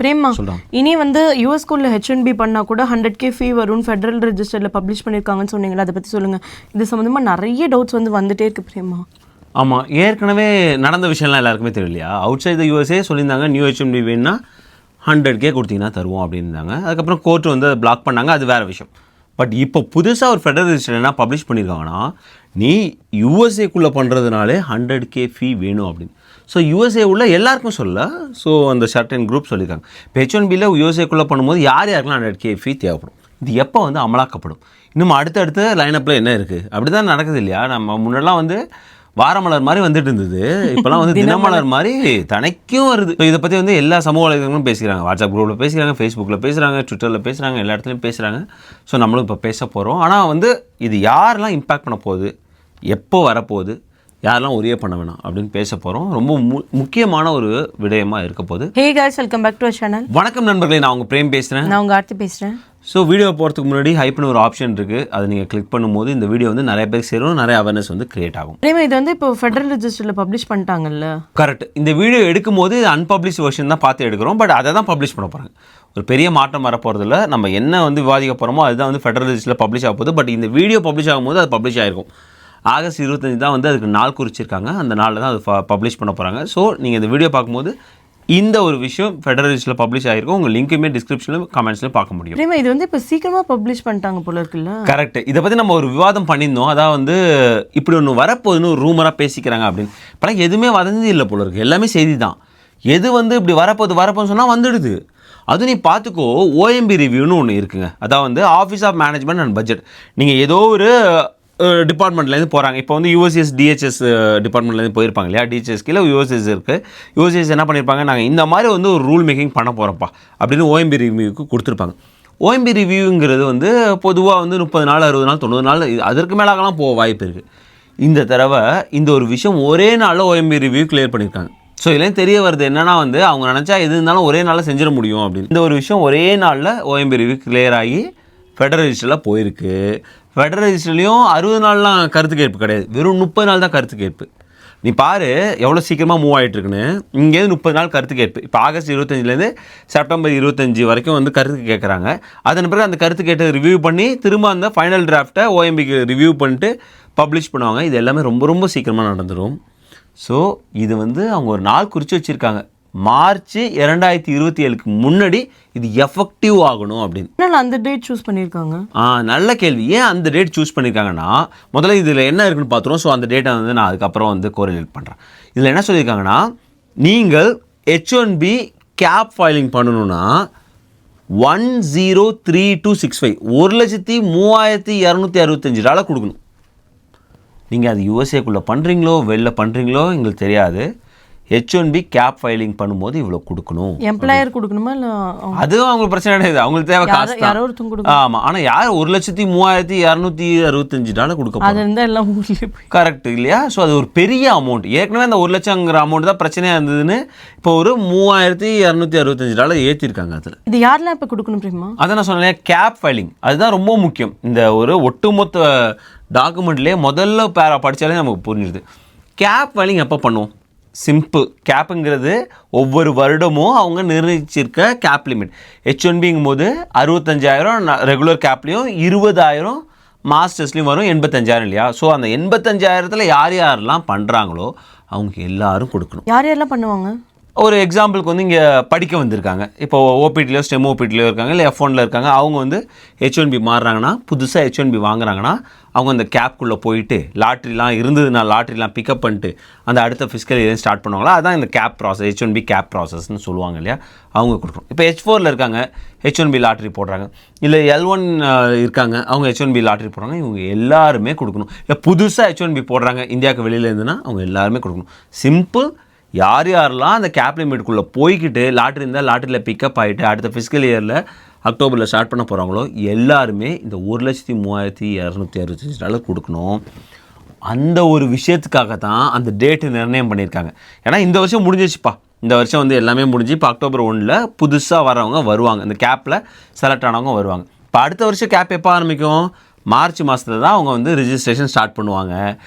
பிரேமா இனி வந்து யூஎஸ் ஸ்கூல்ல H1B பண்ணா கூட 100K ஃபீ வரும் ஃபெடரல் ரெஜிஸ்டர்ல பப்ளிஷ் பண்ணிருக்காங்கன்னு சொன்னீங்களா, அதை பத்தி சொல்லுங்க. இது சம்பந்தமா நிறைய டவுட்ஸ் வந்து வந்துட்டே இருக்கு பிரேமா. ஆமாம், ஏற்கனவே நடந்த விஷயம்லாம் எல்லாருக்குமே தெரியலையா? அவுட் சைட் த யூஎஸ்ஏ சொல்லியிருந்தாங்க நியூ H1B வேணுன்னா 100K கொடுத்தீங்கன்னா தருவோம் அப்படின்னாங்க. அதுக்கப்புறம் கோர்ட் வந்து அதை பிளாக் பண்ணாங்க, அது வேறு விஷயம். பட் இப்போ புதுசாக ஒரு ஃபெடரல் ரெஜிஸ்டர் என்ன பப்ளிஷ் பண்ணியிருக்காங்கன்னா, நீ யூஎஸ்ஏக்குள்ளே பண்ணுறதுனாலே 100K ஃபீ வேணும் அப்படின்னு. ஸோ யூஎஸ்ஏ உள்ள எல்லாருக்கும் சொல்ல, ஸோ அந்த சர்டன் குரூப் சொல்லியிருக்காங்க. இப்போ H1Bயில் யூஎஸ்ஏக்குள்ளே பண்ணும்போது யார் யாருக்கெல்லாம் 100K ஃபீ தேவைப்படும், இது எப்போ வந்து அமலாக்கப்படும், இன்னும் அடுத்தடுத்து லைனப்பில் என்ன இருக்குது, அப்படி தான் நடக்குது இல்லையா? நம்ம முன்னெல்லாம் வந்து வாரமலர் மாதிரி வந்துட்டு இருந்தது, இப்போலாம் வந்து தினமலர் மாதிரி தனக்கும் வருது. ஸோ இதை பற்றி வந்து எல்லா சமூக வலைதளங்களும் பேசிக்கிறாங்க. வாட்ஸ்அப் குரூப்பில் பேசுகிறாங்க, ஃபேஸ்புக்கில் பேசுகிறாங்க, ட்விட்டரில் பேசுகிறாங்க, எல்லா இடத்துலையும் பேசுகிறாங்க. ஸோ நம்மளும் இப்போ பேச போகிறோம். ஆனால் வந்து இது யாரெல்லாம் இம்பேக்ட் பண்ண போகுது, எப்போ வரப்போகுது, யாரெல்லாம் ஒரே பண்ண வேணாம் அப்படின்னு பேச போகிறோம். ரொம்ப முக்கியமான ஒரு விடயமாக இருக்க போகுது. Hey guys, welcome back to our channel. வணக்கம் நண்பர்களே, நான் உங்கள் பிரேம் பேசுகிறேன். நான் உங்கள் ஆர்த்தி பேசுகிறேன். ஸோ வீடியோ போகிறதுக்கு முன்னாடி ஹைப்னு ஒரு ஆப்ஷன் இருக்குது, அதை நீங்கள் கிளிக் பண்ணும்போது இந்த வீடியோ வந்து நிறைய பேருக்கு சேரும், நிறைய அவேர்னஸ் வந்து கிரியேட் ஆகும். பிரேமா, இது வந்து இப்போ ஃபெடரல் ரெஜிஸ்டரில் பப்ளிஷ் பண்ணிட்டாங்கல்ல? கரெக்ட். இந்த வீடியோ எடுக்கும் போது அன்பப்ளிஷ் வெர்ஷன் தான் பார்த்து எடுக்கிறோம், பட் அதை தான் பப்ளிஷ் பண்ண போகிறாங்க. ஒரு பெரிய மாற்றம் வரப்போகிறதில்ல. நம்ம என்ன வந்து விவாதிக்க போகிறோமோ அதுதான் வந்து ஃபெடரல் ரெஜிஸ்டரில் பப்ளிஷ் ஆக போகுது. பட் இந்த வீடியோ பப்ளிஷ் ஆகும்போது அது பப்ளிஷ் ஆகிருக்கும். ஆகஸ்ட் 25 தான் வந்து அதுக்கு நாள் குறிச்சிருக்காங்க, அந்த நாளில் தான் அது பப்ளிஷ் பண்ண போகிறாங்க. ஸோ நீங்கள் இந்த வீடியோ பார்க்கும்போது இந்த ஒரு விஷயம் ஃபெடரல் ரெஜிஸ்டரில் பப்ளிஷ் ஆகிருக்கும். உங்கள் லிங்க்குமே டிஸ்கிரிப்ஷனில் கமெண்ட்ஸ்லையும் பார்க்க முடியும். பிரேமா, இது வந்து இப்போ சீக்கிரமாக பப்ளிஷ் பண்ணிட்டாங்க போல இருக்குல்ல? கரெக்ட். இதை பற்றி நம்ம ஒரு விவாதம் பண்ணியிருந்தோம். அதான் வந்து இப்படி ஒன்று வரப்போகுதுன்னு ஒரு ரூமராக பேசிக்கிறாங்க அப்படின்னு. இப்போலாம் எதுவுமே வதந்தி இல்லை போல இருக்குது, எல்லாமே செய்தி தான். எது வந்து இப்படி வரப்போகுதுன்னு சொன்னால் வந்துடுது. அது நீ பார்த்துக்கோ. OMB ரிவ்யூன்னு ஒன்று இருக்குங்க, அதான் வந்து office of management and budget. நீங்கள் ஏதோ ஒரு டிபார்ட்மெண்ட்லேருந்து போகிறாங்க. இப்போ வந்து USS DHS டிபார்ட்மெண்ட்லேருந்து போயிருப்பாங்க இல்லையா? DHS கீழே USS இருக்குது. USS என்ன பண்ணியிருப்பாங்க, நாங்கள் இந்த மாதிரி வந்து ஒரு ரூல் மேக்கிங் பண்ண போகிறோம்ப்பா அப்படின்னு OMB ரிவ்யூக்கு கொடுத்துருப்பாங்க. OMB ரிவ்யூங்கிறது வந்து பொதுவாக வந்து 30 நாள் 60 நாள் 90 நாள் அதற்கு மேலாகலாம் போக வாய்ப்பு இருக்குது. இந்த தடவை இந்த ஒரு விஷயம் ஒரே நாளில் OMB ரிவ்யூ கிளியர் பண்ணியிருக்காங்க. ஸோ இதுலேயும் தெரிய வருது என்னன்னா வந்து அவங்க நினச்சா எது இருந்தாலும் ஒரே நாளில் செஞ்சிட முடியும் அப்படின்னு. இந்த ஒரு விஷயம் ஒரே நாளில் OMB ரிவ்யூ கிளியர் ஆகி ஃபெடரல் ரெஜிஸ்டரில் போயிருக்கு. ஃபெடரல் ரெஜிஸ்டர்லையும் 60 நாள்லாம் கருத்து கேட்பு கிடையாது, வெறும் 30 நாள் தான் கருத்து கேட்பு. நீ பாரு எவ்வளோ சீக்கிரமாக மூவ் ஆகிட்டுருக்குன்னு. இங்கேருந்து 30 நாள் கருத்து கேட்பு. இப்போ ஆகஸ்ட் 25லேருந்து செப்டம்பர் 25 வரைக்கும் வந்து கருத்து கேட்குறாங்க. அதன் பிறகு அந்த கருத்து கேட்டு ரிவ்யூ பண்ணி திரும்ப அந்த ஃபைனல் டிராஃப்டை OMBக்கு ரிவ்யூ பண்ணிட்டு பப்ளிஷ் பண்ணுவாங்க. இது எல்லாமே ரொம்ப ரொம்ப சீக்கிரமாக நடந்துடும். ஸோ இது வந்து அவங்க ஒரு நாள் குறித்து வச்சுருக்காங்க, மார்ச் 2027க்கு முன்னாடி இது எஃபெக்டிவ் ஆகணும் அப்படின்னு. அந்த டேட் சூஸ் பண்ணியிருக்காங்க. நல்ல கேள்வி. ஏன் அந்த டேட் சூஸ் பண்ணியிருக்காங்கன்னா, முதல்ல இதில் என்ன இருக்குன்னு பார்த்துருவோம். ஸோ அந்த டேட்டை வந்து நான் அதுக்கப்புறம் வந்து கோரிலேட் பண்ணுறேன். இதில் என்ன சொல்லியிருக்காங்கன்னா, நீங்கள் H1B கேப் ஃபைலிங் பண்ணணுன்னா $103,265 $1,03,265 கொடுக்கணும். நீங்கள் அது USAக்குள்ளே பண்ணுறீங்களோ வெளில பண்ணுறீங்களோ எங்களுக்கு தெரியாது. H1B கேப் ஃபைலிங் பண்ணும்போது இவ்வளோ கொடுக்கணும். எம்ப்ளாயர் கொடுக்கணுமா இல்லை? அதுவும் அவங்களுக்கு பிரச்சனை கிடையாது, அவங்களுக்கு தேவை காசு தான். ஆமாம், ஆனால் யார் $1,03,265 கொடுக்க கரெக்ட் இல்லையா? ஸோ அது ஒரு பெரிய அமௌண்ட். ஏற்கனவே அந்த 1 லட்சங்கிற அமௌண்ட் தான் பிரச்சனையாக இருந்ததுன்னு இப்போ ஒரு $3,265 ஏற்றிருக்காங்க. அதில் இது யாரெல்லாம் இப்போ கொடுக்கணும் பிரேமா? அதை நான் சொன்னேன், கேப் ஃபைலிங் அதுதான் ரொம்ப முக்கியம். இந்த ஒரு ஒட்டுமொத்த டாக்குமெண்ட்லேயே முதல்ல பேரா படித்தாலே நமக்கு புரிஞ்சுது. கேப் ஃபைலிங் எப்போ பண்ணுவோம்? சிம்பிள். கேப்புங்கிறது ஒவ்வொரு வருடமும் அவங்க நிர்ணயிச்சிருக்க கேப் லிமிட். H1Bங்கும் போது 65,000 ரெகுலர் கேப்லேயும் 20,000 மாஸ்டர்ஸ்லேயும் வரும், 85,000 இல்லையா? ஸோ அந்த 85,000த்தில் யார் யாரெல்லாம் பண்ணுறாங்களோ அவங்க எல்லாரும் கொடுக்கணும். யார் யாரெல்லாம் பண்ணுவாங்க? ஒரு எக்ஸாம்பிளுக்கு வந்து இங்கே படிக்க வந்திருக்காங்க, இப்போ OPTலையோ ஸ்டெம் OPTலையோ இருக்காங்க, இல்லை F1ல இருக்காங்க. அவங்க வந்து H1B மாறுறாங்கன்னா, புதுசாக H1B வாங்குறாங்கன்னா அவங்க அந்த கேப்குள்ளே போயிட்டு லாட்ரிலாம் இருந்ததுன்னா லாட்ரிலாம் பிக்கப் பண்ணிட்டு அந்த அடுத்த ஃபிஸ்கல் இயர் ஸ்டார்ட் பண்ணுவாங்களா, அதுதான் இந்த கேப் ப்ராசஸ், H1B கேப் ப்ராசஸ்ன்னு சொல்லுவாங்க இல்லையா? அவங்க கொடுக்கணும். இப்போ H4ல இருக்காங்க, H1B லாட்ரி போடுறாங்க. இல்லை L1 இருக்காங்க, அவங்க H1B லாட்ரி போடுறாங்க. இவங்க எல்லாருமே கொடுக்கணும். இல்லை புதுசாக H1B போடுறாங்க இந்தியாவுக்கு வெளியில் இருந்துன்னா அவங்க எல்லாருமே கொடுக்கணும். சிம்பிள். யார் யாரெல்லாம் அந்த கேப் லிமிட்டுக்குள்ளே போய்கிட்டு லாட்ரி இருந்தால் லாட்ரியில் பிக்கப் ஆகிட்டு அடுத்த ஃபிஸ்கல் இயரில் அக்டோபரில் ஸ்டார்ட் பண்ண போகிறாங்களோ எல்லாருமே இந்த $1,03,265 கொடுக்கணும். அந்த ஒரு விஷயத்துக்காக தான் அந்த டேட்டு நிர்ணயம் பண்ணியிருக்காங்க. ஏன்னா இந்த வருஷம் முடிஞ்சிச்சுப்பா, இந்த வருஷம் வந்து எல்லாமே முடிஞ்சு இப்போ அக்டோபர் 1 புதுசாக வரவங்க வருவாங்க, இந்த கேப்பில் செலக்ட் ஆனவங்க வருவாங்க. இப்போ அடுத்த வருஷம் கேப் எப்போ ஆரம்பிக்கும்? மார்ச் மாதத்தில் தான் அவங்க வந்து ரிஜிஸ்ட்ரேஷன் ஸ்டார்ட் பண்ணுவாங்க.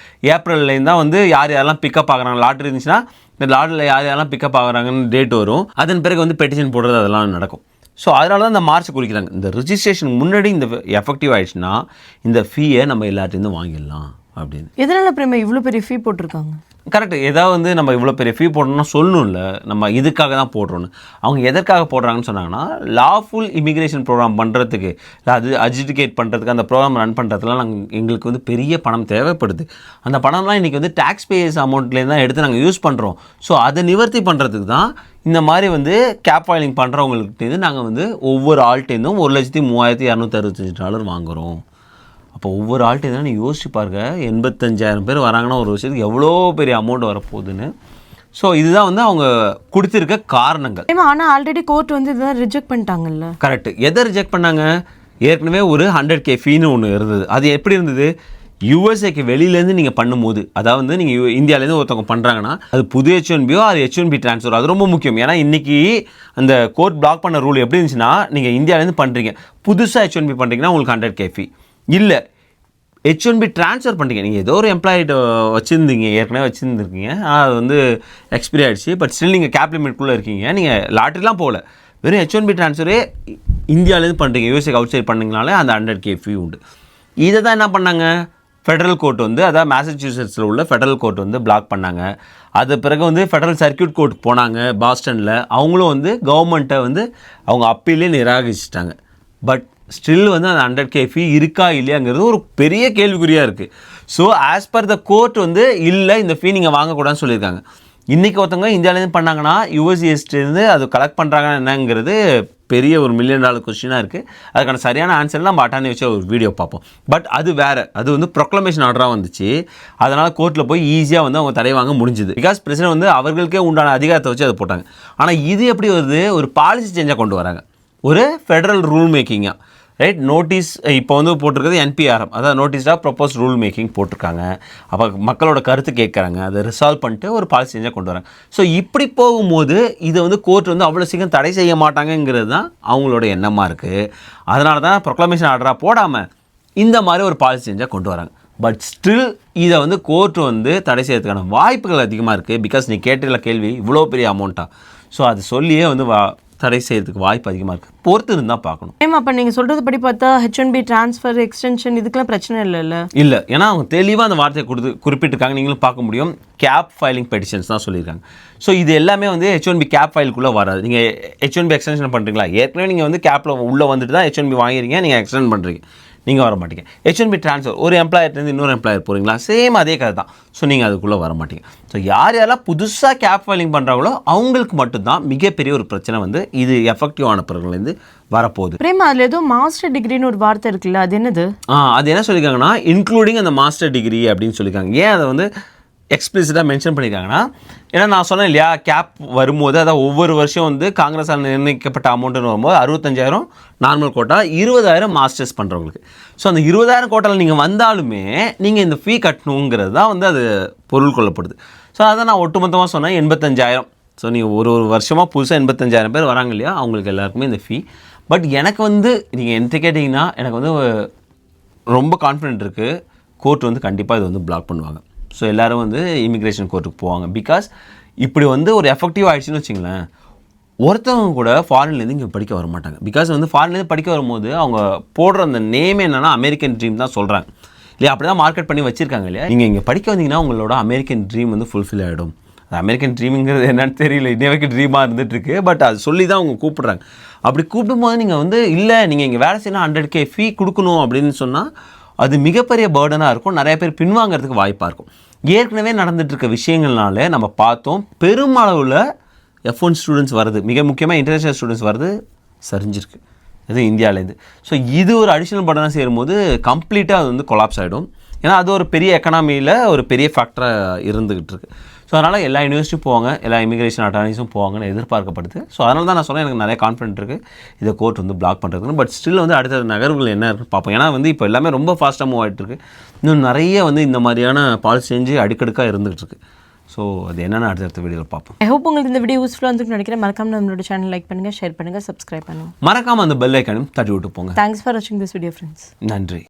ஏப்ரல்லேருந்து தான் வந்து யார் யாரெல்லாம் பிக்கப் ஆகுறாங்க, லாட்ரி இருந்துச்சுன்னா இந்த லாட்டில் யார் யாரெல்லாம் பிக்கப் ஆகுறாங்கன்னு டேட் வரும். அதன் பிறகு வந்து பெட்டிஷன் போடுறது அதெல்லாம் நடக்கும். ஸோ அதனால தான் இந்த மார்ச் குறிக்கிறாங்க. இந்த ரிஜிஸ்ட்ரேஷன் முன்னாடி இந்த எஃபெக்டிவ் ஆகிடுச்சுன்னா இந்த ஃபீயை நம்ம எல்லாத்தையும் வாங்கிடலாம் அப்படின்னு. எதனால் பிரேமா இவ்வளோ பெரிய ஃபீ போட்டிருக்காங்க? கரெக்ட். ஏதாவது வந்து நம்ம இவ்வளோ பெரிய ஃபீ போடணும்னா சொல்லணும்ல, நம்ம இதுக்காக தான் போடுறோன்னு. அவங்க எதற்காக போடுறாங்கன்னு சொன்னாங்கன்னா, லாஃபுல் இமிக்ரேஷன் ப்ரோக்ராம் பண்ணுறதுக்கு, இல்லை அது அட்ஜுடிகேட் பண்ணுறதுக்கு, அந்த ப்ரோக்ராம் ரன் பண்ணுறதுலாம் எங்களுக்கு வந்து பெரிய பணம் தேவைப்படுது. அந்த பணம்லாம் இன்றைக்கி வந்து டேக்ஸ் பேயர்ஸ் அமௌண்ட்லேருந்து தான் எடுத்து நாங்கள் யூஸ் பண்ணுறோம். ஸோ அதை நிவர்த்தி பண்ணுறதுக்கு தான் இந்த மாதிரி வந்து கேப் ஃபைலிங் பண்ணுறவங்கள்ட்டேருந்து நாங்கள் வந்து ஒவ்வொரு ஆள்கிட்டேருந்தும் $1,32,265 வாங்குகிறோம். அப்போ ஒவ்வொரு ஆள்கிட்ட தான் நீங்கள் யோசிச்சு பாருங்க, 85,000 பேர் வராங்கன்னா ஒரு வருஷத்துக்கு எவ்வளோ பெரிய அமௌண்ட் வரப்போகுதுன்னு. ஸோ இதுதான் வந்து அவங்க கொடுத்துருக்க காரணங்கள். ஆனால் ஆல்ரெடி கோர்ட் வந்து இதுதான் ரிஜெக்ட் பண்ணிட்டாங்கல்ல. கரெக்ட். எதை ரிஜெக்ட் பண்ணாங்க? ஏற்கனவே ஒரு 100K ஃபீன்னு ஒன்று இருந்தது. அது எப்படி இருந்தது? யூஎஸ்ஏக்கு வெளியிலேருந்து நீங்கள் பண்ணும்போது, அதாவது நீங்கள் இந்தியாவிலேருந்து ஒருத்தவங்க பண்ணுறாங்கன்னா அது புது H1Bயோ அது H1B ட்ரான்ஸ்ஃபர், அது ரொம்ப முக்கியம். ஏன்னா இன்றைக்கி அந்த கோர்ட் பிளாக் பண்ண ரூல் எப்படி இருந்துச்சுன்னா, நீங்கள் இந்தியாவிலேருந்து பண்ணுறீங்க, புதுசாக H1B பண்ணுறீங்கன்னா உங்களுக்கு 100K ஃபீ. இல்லை H1B ட்ரான்ஸ்ஃபர் பண்ணுறீங்க, நீங்கள் ஏதோ ஒரு எம்ப்ளாயிட்ட வச்சுருந்தீங்க, ஏற்கனவே வச்சுருந்துருக்கீங்க, அது வந்து எக்ஸ்பிரி ஆகிடுச்சு, பட் ஸ்டில் நீங்கள் கேப் லிமிட்குள்ளே இருக்கீங்க, நீங்கள் லாட்ரிலாம் போகல, வெறும் H1B ட்ரான்ஸ்ஃபரே இந்தியாவிலேருந்து பண்ணுறீங்க, யூஎஸ்ஏக்கு அவுட் சைட் பண்ணிங்கனாலே அந்த 100K ஃபீ உண்டு. இதை தான் என்ன பண்ணாங்க, ஃபெடரல் கோர்ட் வந்து, அதாவது மேசச்சூசெட்ஸில் உள்ள ஃபெடரல் கோர்ட் வந்து பிளாக் பண்ணாங்க. அது பிறகு வந்து ஃபெடரல் சர்க்கியூட் கோர்ட் போனாங்க பாஸ்டனில், அவங்களும் வந்து கவர்மெண்ட்டை வந்து அவங்க அப்பீலே நிராகரிச்சிட்டாங்க. பட் ஸ்டில் வந்து அந்த 100K ஃபீ இருக்கா இல்லையாங்கிறது ஒரு பெரிய கேள்விக்குறியாக இருக்குது. So as per the court வந்து இல்லை, இந்த ஃபீ நீங்கள் வாங்கக்கூடாதுன்னு சொல்லியிருக்காங்க. இன்றைக்கி ஒருத்தவங்க இந்தியாவிலேருந்து பண்ணாங்கன்னா யூஎஸ்சிஎஸ்டிலேருந்து அது கலெக்ட் பண்ணுறாங்கன்னா என்னங்கிறது பெரிய ஒரு $1 மில்லியன் கொஸ்டினாக இருக்குது. அதுக்கான சரியான ஆன்சர் நம்ம அட்டானி வச்சு ஒரு வீடியோ பார்ப்போம். பட் அது வேறு, அது வந்து ப்ரொக்ளமேஷன் ஆர்டராக வந்துச்சு. அதனால் கோர்ட்டில் போய் ஈஸியாக வந்து அவங்க தடை வாங்க முடிஞ்சுது. பிகாஸ் பிரசிடென்ட் வந்து அவர்களுக்கே உண்டான அதிகாரத்தை வச்சு அதை போட்டாங்க. ஆனால் இது எப்படி வருது, ஒரு பாலிசி சேஞ்சாக கொண்டு வராங்க, ஒரு ஃபெடரல் ரூல் மேக்கிங்காக, ரைட்? நோட்டீஸ் இப்போ வந்து போட்டிருக்கிறது NPRM, அதாவது notice of propose rule making போட்டிருக்காங்க. அப்போ மக்களோட கருத்து கேட்குறாங்க, அதை ரிசால்வ் பண்ணிட்டு ஒரு பாலிசி சேஞ்சாக கொண்டு வராங்க. ஸோ இப்படி போகும்போது இதை வந்து கோர்ட் வந்து அவ்வளோ சீக்கிரம் தடை செய்ய மாட்டாங்கங்கிறது தான் அவங்களோட எண்ணமாக இருக்குது. அதனால தான் ப்ரொக்ளமேஷன் ஆர்டராக போடாமல் இந்த மாதிரி ஒரு பாலிசி சேஞ்சாக கொண்டு வராங்க. பட் ஸ்டில் இதை வந்து கோர்ட் வந்து தடை செய்யறதுக்கான வாய்ப்புகள் அதிகமாக இருக்குது. பிகாஸ் நீ கேட்டுள்ள கேள்வி இவ்வளோ பெரிய அமௌண்ட்டாக, ஸோ அது சொல்லியே வந்து தடை செய்யறதுக்கு வாய்ப்பு அதிகமாக இருக்குது. பொறுத்து இருந்தால் பார்க்கணும். அப்போ நீங்கள் சொல்கிறது படி பார்த்தா H1B ட்ரான்ஸ்ஃபர் எக்ஸ்டென்ஷன் இதுக்கெல்லாம் பிரச்சனை இல்லைல்ல? இல்லை, ஏன்னா அவங்க தெளிவாக அந்த வார்த்தையை குறிப்பிட்டிருக்காங்க. நீங்களும் பார்க்க முடியும், கேப் ஃபைலிங் பெட்டிஷன்ஸ் தான் சொல்லியிருக்காங்க. ஸோ இது எல்லாமே வந்து H1B கேப் ஃபைலுக்குள்ளே வராது. நீங்கள் H1B எக்ஸ்டென்ஷன் பண்ணுறீங்களா, ஏற்கனவே நீங்கள் வந்து கேப்பில் உள்ளே வந்துட்டு தான் H1B வாங்கிறீங்க, நீங்கள் எக்ஸ்டெண்ட் பண்ணுறீங்க, நீங்கள் வர மாட்டீங்க. H1B ட்ரான்ஸ்ஃபர் ஒரு எம்ப்ளாயர்லேருந்து இன்னொரு எம்ப்ளாயர் போகிறீங்களா, சேம் அதே கதை தான். ஸோ நீங்கள் அதுக்குள்ளே வர மாட்டீங்க. ஸோ யார் யாரெல்லாம் புதுசாக கேப் ஃபைலிங் பண்ணுறாங்களோ அவங்களுக்கு மட்டும்தான் மிகப்பெரிய ஒரு பிரச்சனை வந்து இது எஃபெக்டிவ் ஆன பிறகுலேருந்து வரப்போகுது. பிரேமா, அதில் ஏதோ மாஸ்டர் டிகிரின்னு ஒரு வார்த்தை இருக்குல்ல, அது என்னது? அது என்ன சொல்லியிருக்காங்கன்னா, இன்க்ளூடிங் அந்த மாஸ்டர் டிகிரி அப்படின்னு சொல்லியிருக்காங்க. ஏன் அதை வந்து எக்ஸ்பிளிசிட்டாக மென்ஷன் பண்ணியிருக்காங்கன்னா, ஏன்னா நான் சொன்னேன் இல்லையா, கேப் வரும்போது அதாவது ஒவ்வொரு வருஷம் வந்து காங்கிரஸால் நிர்ணயிக்கப்பட்ட அமௌண்ட்டுன்னு வரும்போது 65,000 நார்மல் கோட்டா, 20,000 மாஸ்டர்ஸ் பண்ணுறவங்களுக்கு. ஸோ அந்த 20,000 கோட்டாவில் நீங்கள் வந்தாலுமே நீங்கள் இந்த ஃபீ கட்டணுங்கிறது தான் வந்து அது பொருள் கொள்ளப்படுது. ஸோ அதை நான் ஒட்டுமொத்தமாக சொன்னேன் 85,000. ஸோ நீங்கள் ஒரு வருஷமாக புதுசாக 85,000 பேர் வராங்க இல்லையா, அவங்களுக்கு எல்லாருக்குமே இந்த ஃபீ. பட் எனக்கு வந்து நீங்கள் என்கிட்ட கேட்டிங்கன்னா எனக்கு வந்து ரொம்ப கான்ஃபிடென்ட் இருக்குது, கோர்ட் வந்து கண்டிப்பாக இது வந்து பிளாக் பண்ணுவாங்க. ஸோ எல்லோரும் வந்து இமிக்ரேஷன் கோர்ட்டுக்கு போவாங்க. பிகாஸ் இப்படி வந்து ஒரு எஃபெக்டிவ் ஆகிடுச்சின்னு வச்சிங்களேன், ஒருத்தவங்க கூட ஃபாரின்லேருந்து இங்கே படிக்க வர மாட்டாங்க. பிகாஸ் வந்து ஃபாரின்லேருந்து படிக்க வரும்போது அவங்க போடுற அந்த நேம் என்னென்னா அமெரிக்கன் ட்ரீம் தான் சொல்கிறாங்க இல்லையா, அப்படி தான் மார்க்கெட் பண்ணி வச்சுருக்காங்க இல்லையா. நீங்கள் இங்கே படிக்க வந்தீங்கன்னா உங்களோட அமெரிக்கன் ட்ரீம் வந்து ஃபுல்ஃபில் ஆகிடும். அது அமெரிக்கன் ட்ரீமுங்கிறது என்னன்னு தெரியல, இன்ன வரைக்கும் ட்ரீமாக இருந்துகிட்ருக்கு. பட் அது சொல்லி தான் அவங்க கூப்பிட்றாங்க. அப்படி கூப்பிடும்போது நீங்கள் வந்து இல்லை நீங்கள் இங்கே வேலை செய்யணும் 100K ஃபீ கொடுக்கணும் அப்படின்னு சொன்னால் அது மிகப்பெரிய பேர்டனாக இருக்கும், நிறைய பேர் பின்வாங்கிறதுக்கு வாய்ப்பாக இருக்கும். ஏற்கனவே நடந்துகிட்ருக்க விஷயங்கள்னால நம்ம பார்த்தோம், பெருமளவில் F1 ஸ்டூடெண்ட்ஸ் வருது, மிக முக்கியமாக இன்டர்நேஷ்னல் ஸ்டூடெண்ட்ஸ் வருது சரிஞ்சிருக்கு இது இந்தியாவிலேருந்து. ஸோ இது ஒரு அடிஷ்னல் பர்டனாக சேரும்போது கம்ப்ளீட்டாக அது வந்து கொலாப்ஸ் ஆகிடும். ஏன்னா அது ஒரு பெரிய எக்கனாமியில் ஒரு பெரிய ஃபேக்டராக இருந்துகிட்டு இருக்குது. ஸோ அதனால் எல்லா யூனிவர்சிட்டியும் போவாங்க, எல்லா இமிக்ரேஷன் அட்டார்னிஸும் போவாங்கன்னு எதிர்பார்க்கப்படுது. ஸோ அதனால தான் நான் சொன்னேன் எனக்கு நிறைய கான்ஃபிடென்ட் இருக்குது இதை கோர்ட் வந்து பிளாக் பண்ணுறதுக்கு. பட் ஸ்டில் வந்து அடுத்த நகர்வுகள் என்ன இருக்குன்னு பார்ப்போம். ஏன்னா வந்து இப்போ எல்லாமே ரொம்ப ஃபாஸ்ட்டாக மூவ் ஆகிட்டு இருக்கு. இன்னும் நிறைய வந்து இந்த மாதிரியான பாலிசி சேஞ்சு அடுக்கடுக்காக இருந்துகிட்டு இருக்கு. ஸோ அது என்னென்னு அடுத்த வீடியோவில் பார்ப்போம். ஐ ஹோப் உங்களுக்கு இந்த வீடியோ யூஸ்ஃபுல்லாக வந்து நினைக்கிறேன். மறக்காம நம்மளோட சேனல் லைக் பண்ணுங்கள், ஷேர் பண்ணுங்கள், சப்ஸ்கிரைப் பண்ணுங்கள். மறக்காமல் அந்த பெல் ஐக்கானும் தட்டி விட்டு போங்க. தேங்க்ஸ் ஃபார் வாட்சிங் திஸ் வீடியோ ஃப்ரெண்ட்ஸ். நன்றி.